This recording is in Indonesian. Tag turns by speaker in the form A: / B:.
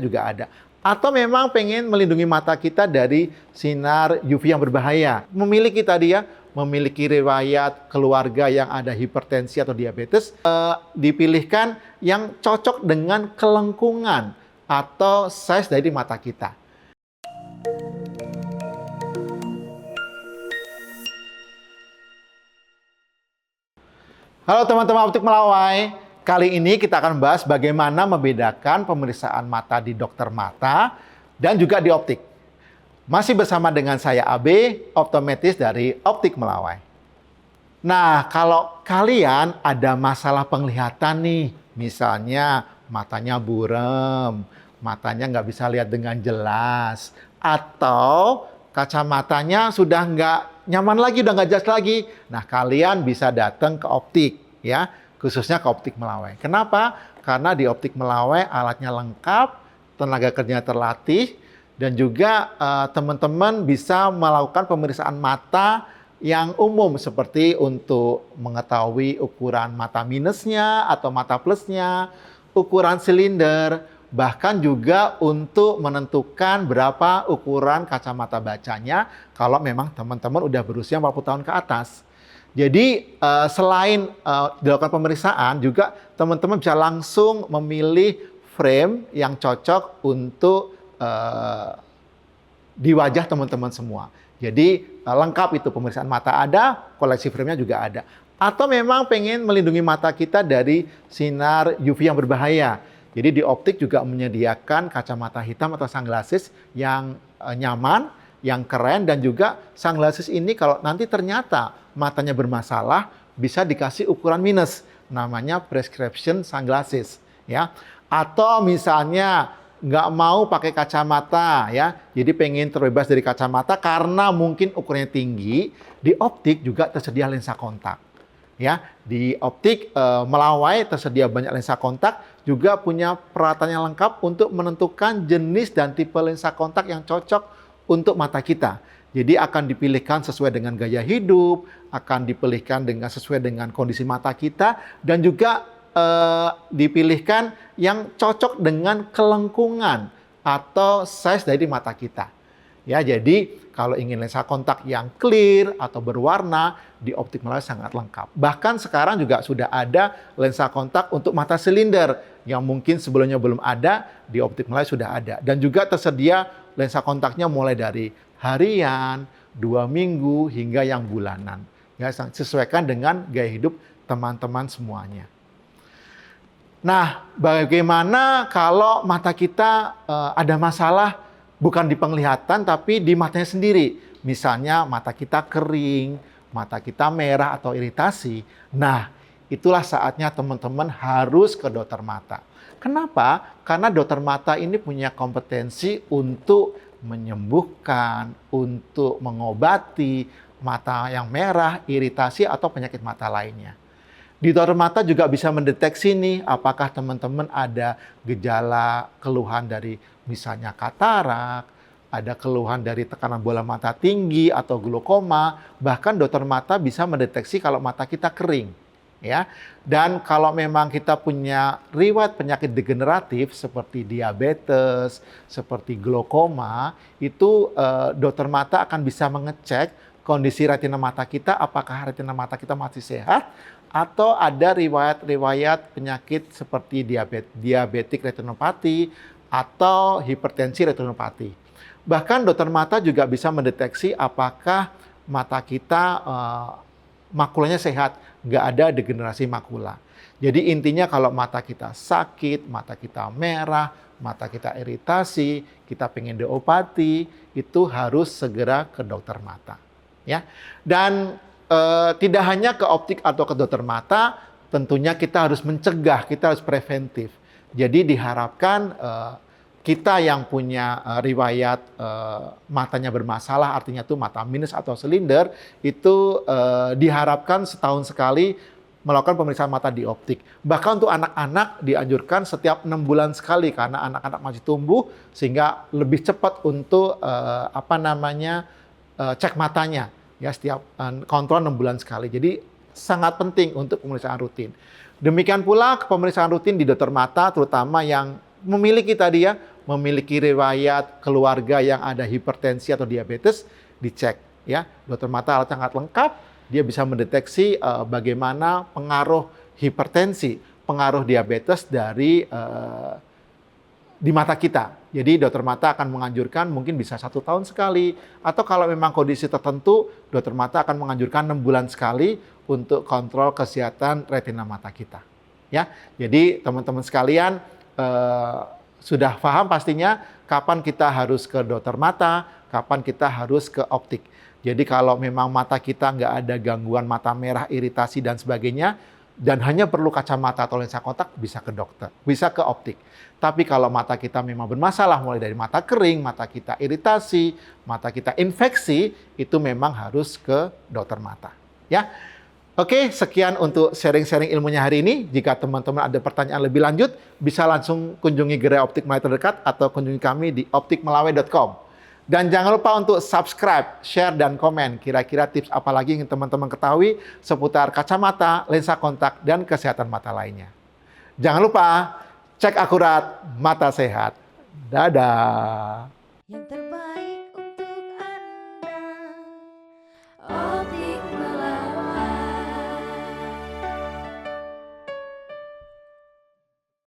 A: juga ada. Atau memang pengen melindungi mata kita dari sinar UV yang berbahaya. Memiliki tadi ya, memiliki riwayat keluarga yang ada hipertensi atau diabetes, dipilihkan yang cocok dengan kelengkungan atau size dari mata kita. Halo teman-teman Optik Melawai, kali ini kita akan bahas bagaimana membedakan pemeriksaan mata di dokter mata dan juga di optik. Masih bersama dengan saya AB, optometris dari Optik Melawai. Nah, kalau kalian ada masalah penglihatan nih, misalnya matanya buram, matanya nggak bisa lihat dengan jelas, atau kacamatanya sudah nggak nyaman lagi, udah nggak jelas lagi. Nah, kalian bisa datang ke optik, ya, khususnya ke Optik Melawai. Kenapa? Karena di Optik Melawai alatnya lengkap, tenaga kerjanya terlatih, dan juga teman-teman bisa melakukan pemeriksaan mata yang umum seperti untuk mengetahui ukuran mata minusnya atau mata plusnya, ukuran silinder, bahkan juga untuk menentukan berapa ukuran kacamata bacanya kalau memang teman-teman udah berusia 40 tahun ke atas. Jadi selain dilakukan pemeriksaan, juga teman-teman bisa langsung memilih frame yang cocok untuk di wajah teman-teman semua. Jadi lengkap itu, pemeriksaan mata ada, koleksi frame-nya juga ada. Atau memang pengen melindungi mata kita dari sinar UV yang berbahaya. Jadi di optik juga menyediakan kacamata hitam atau sunglasses yang nyaman, yang keren, dan juga sunglasses ini kalau nanti ternyata matanya bermasalah bisa dikasih ukuran minus, namanya prescription sunglasses, ya. Atau misalnya nggak mau pakai kacamata, ya, jadi pengen terbebas dari kacamata karena mungkin ukurannya tinggi, di optik juga tersedia lensa kontak. Ya, di Optik Melawai tersedia banyak lensa kontak, juga punya peralatan yang lengkap untuk menentukan jenis dan tipe lensa kontak yang cocok untuk mata kita. Jadi akan dipilihkan sesuai dengan gaya hidup, akan dipilihkan sesuai dengan kondisi mata kita, dan juga dipilihkan yang cocok dengan kelengkungan atau size dari mata kita. Ya, jadi kalau ingin lensa kontak yang clear atau berwarna, di Optik Melawai sangat lengkap. Bahkan sekarang juga sudah ada lensa kontak untuk mata silinder yang mungkin sebelumnya belum ada, di Optik Melawai sudah ada. Dan juga tersedia lensa kontaknya mulai dari harian, 2 minggu, hingga yang bulanan. Ya, sesuaikan dengan gaya hidup teman-teman semuanya. Nah, bagaimana kalau mata kita ada masalah bukan di penglihatan tapi di matanya sendiri? Misalnya mata kita kering, mata kita merah atau iritasi. Nah, itulah saatnya teman-teman harus ke dokter mata. Kenapa? Karena dokter mata ini punya kompetensi untuk menyembuhkan, untuk mengobati mata yang merah, iritasi, atau penyakit mata lainnya. Di dokter mata juga bisa mendeteksi nih apakah teman-teman ada gejala keluhan dari misalnya katarak, ada keluhan dari tekanan bola mata tinggi atau glaukoma, bahkan dokter mata bisa mendeteksi kalau mata kita kering, ya. Dan kalau memang kita punya riwayat penyakit degeneratif seperti diabetes, seperti glaukoma, itu dokter mata akan bisa mengecek kondisi retina mata kita, apakah retina mata kita masih sehat, atau ada riwayat penyakit seperti diabetik retinopati atau hipertensi retinopati. Bahkan dokter mata juga bisa mendeteksi apakah mata kita makulanya sehat, nggak ada degenerasi makula. Jadi intinya kalau mata kita sakit, mata kita merah, mata kita iritasi, kita pengen diobati, itu harus segera ke dokter mata. Ya, dan tidak hanya ke optik atau ke dokter mata, tentunya kita harus mencegah, kita harus preventif. Jadi diharapkan kita yang punya riwayat matanya bermasalah, artinya itu mata minus atau silinder, itu diharapkan setahun sekali melakukan pemeriksaan mata di optik. Bahkan untuk anak-anak dianjurkan setiap 6 bulan sekali, karena anak-anak masih tumbuh sehingga lebih cepat untuk cek matanya. Ya, setiap kontrol 6 bulan sekali. Jadi sangat penting untuk pemeriksaan rutin. Demikian pula pemeriksaan rutin di dokter mata, terutama yang memiliki tadi ya memiliki riwayat keluarga yang ada hipertensi atau diabetes, dicek ya. Dokter mata alat sangat lengkap, dia bisa mendeteksi bagaimana pengaruh hipertensi, pengaruh diabetes dari di mata kita. Jadi dokter mata akan menganjurkan mungkin bisa 1 tahun sekali, atau kalau memang kondisi tertentu, dokter mata akan menganjurkan 6 bulan sekali untuk kontrol kesehatan retina mata kita. Ya, jadi teman-teman sekalian sudah paham pastinya kapan kita harus ke dokter mata, kapan kita harus ke optik. Jadi kalau memang mata kita nggak ada gangguan mata merah, iritasi dan sebagainya, dan hanya perlu kacamata atau lensa kontak, bisa ke dokter, bisa ke optik. Tapi kalau mata kita memang bermasalah, mulai dari mata kering, mata kita iritasi, mata kita infeksi, itu memang harus ke dokter mata. Ya, oke, sekian untuk sharing-sharing ilmunya hari ini. Jika teman-teman ada pertanyaan lebih lanjut, bisa langsung kunjungi gerai optik Melawai terdekat atau kunjungi kami di optikmelawai.com. Dan jangan lupa untuk subscribe, share, dan komen. Kira-kira tips apa lagi yang teman-teman ketahui seputar kacamata, lensa kontak, dan kesehatan mata lainnya. Jangan lupa, cek akurat, mata sehat. Dadah.